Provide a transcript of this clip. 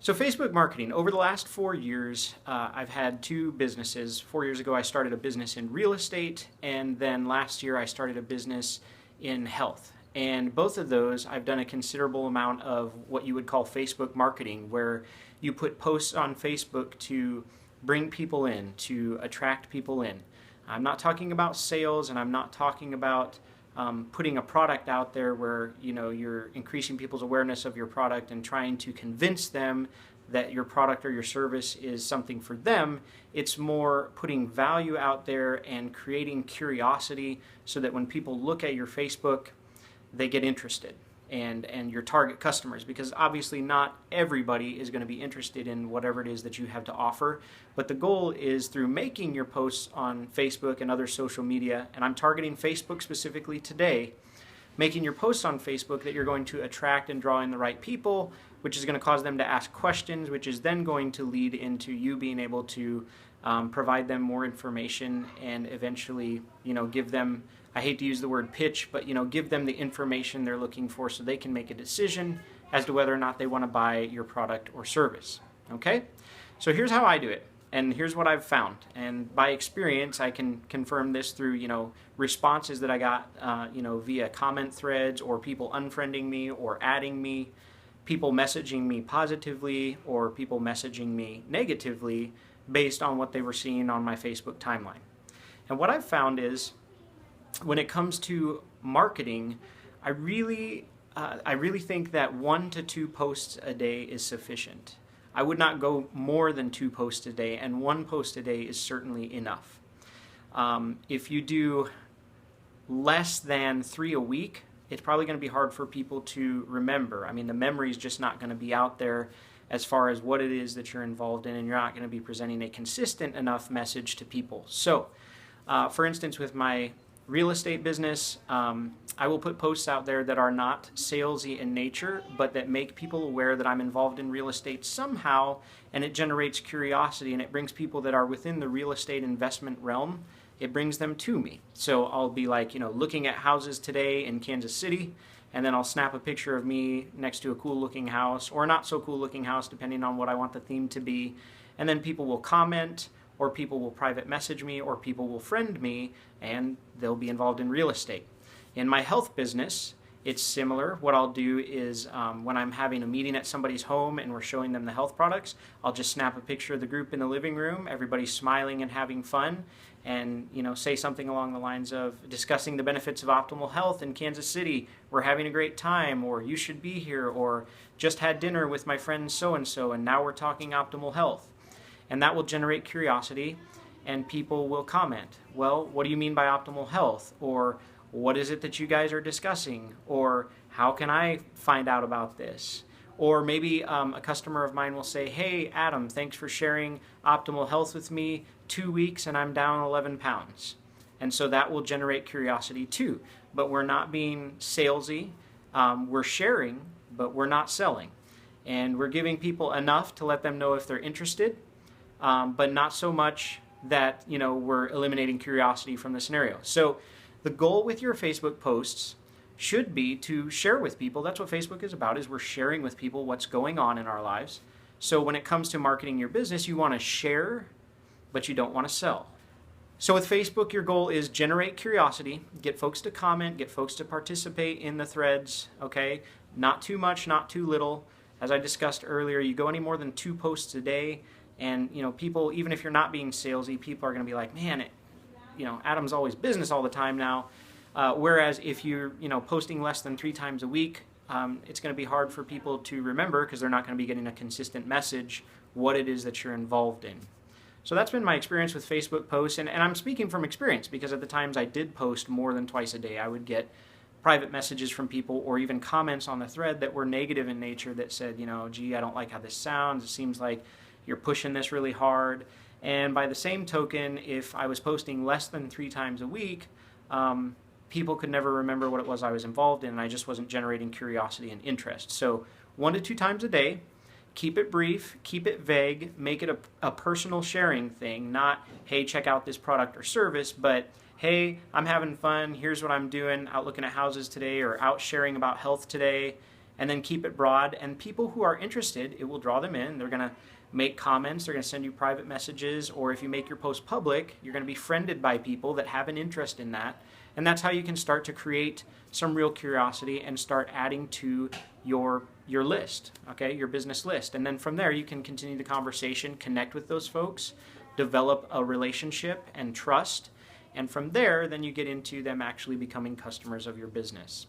So Facebook marketing, over the last 4 years, I've had two businesses. 4 years ago, I started a business in real estate, and then last year I started a business in health. And both of those, I've done a considerable amount of what you would call Facebook marketing, where you put posts on Facebook to bring people in, to attract people in. I'm not talking about sales, and I'm not talking about putting a product out there where you're increasing people's awareness of your product and trying to convince them that your product or your service is something for them. It's more putting value out there and creating curiosity so that when people look at your Facebook, they get interested and your target customers, because obviously not everybody is going to be interested in whatever it is that you have to offer. But the goal is, through making your posts on Facebook and other social media, and I'm targeting Facebook specifically today, making your posts on Facebook, that you're going to attract and draw in the right people, which is going to cause them to ask questions, which is then going to lead into you being able to provide them more information and eventually, give them, I hate to use the word pitch, but give them the information they're looking for so they can make a decision as to whether or not they want to buy your product or service. Okay? So here's how I do it, and here's what I've found. And by experience, I can confirm this through, responses that I got, via comment threads, or people unfriending me or adding me, people messaging me positively or people messaging me negatively based on what they were seeing on my Facebook timeline. And what I've found is, when it comes to marketing, I really think that 1 to 2 posts a day is sufficient. I would not go more than 2 posts a day, and 1 post a day is certainly enough. If you do less than 3 a week, it's probably going to be hard for people to remember. I mean, the memory is just not going to be out there as far as what it is that you're involved in, and you're not going to be presenting a consistent enough message to people. So, for instance, with my real estate business, I will put posts out there that are not salesy in nature, but that make people aware that I'm involved in real estate somehow, and it generates curiosity, and it brings people that are within the real estate investment realm, it brings them to me. So I'll be like, looking at houses today in Kansas City, and then I'll snap a picture of me next to a cool looking house, or not so cool looking house, depending on what I want the theme to be, and then people will comment, or people will private message me, or people will friend me, and they'll be involved in real estate. In my health business, it's similar. What I'll do is, when I'm having a meeting at somebody's home and we're showing them the health products, I'll just snap a picture of the group in the living room, everybody's smiling and having fun, and say something along the lines of discussing the benefits of optimal health in Kansas City. We're having a great time, or you should be here, or just had dinner with my friend so-and-so, and now we're talking optimal health. And that will generate curiosity, and people will comment, well, what do you mean by optimal health? Or what is it that you guys are discussing? Or how can I find out about this? Or maybe a customer of mine will say, hey, Adam, thanks for sharing optimal health with me. 2 weeks and I'm down 11 pounds. And so that will generate curiosity too. But we're not being salesy. We're sharing, but we're not selling. And we're giving people enough to let them know if they're interested, but not so much that we're eliminating curiosity from the scenario. So the goal with your Facebook posts should be to share with people. That's what Facebook is about, is we're sharing with people what's going on in our lives. So when it comes to marketing your business, you want to share, but you don't want to sell. So with Facebook, your goal is generate curiosity, get folks to comment, get folks to participate in the threads, okay? Not too much, not too little. As I discussed earlier, you go any more than 2 posts a day, and people, even if you're not being salesy, people are going to be like, man, Adam's always business all the time now. Whereas if you're posting less than 3 times a week, it's going to be hard for people to remember, because they're not going to be getting a consistent message what it is that you're involved in. So that's been my experience with Facebook posts, and I'm speaking from experience, because at the times I did post more than twice a day, I would get private messages from people, or even comments on the thread that were negative in nature, that said, gee, I don't like how this sounds. It seems like you're pushing this really hard. And by the same token, if I was posting less than 3 times a week, people could never remember what it was I was involved in, and I just wasn't generating curiosity and interest. So 1 to 2 times a day, keep it brief, keep it vague, make it a personal sharing thing, not, hey, check out this product or service, but hey, I'm having fun, here's what I'm doing, out looking at houses today, or out sharing about health today, and then keep it broad. And people who are interested, it will draw them in. They're going to make comments, they're going to send you private messages, or if you make your post public, you're going to be friended by people that have an interest in that. And that's how you can start to create some real curiosity and start adding to your list, okay, your business list. And then from there, you can continue the conversation, connect with those folks, develop a relationship and trust. And from there, then you get into them actually becoming customers of your business.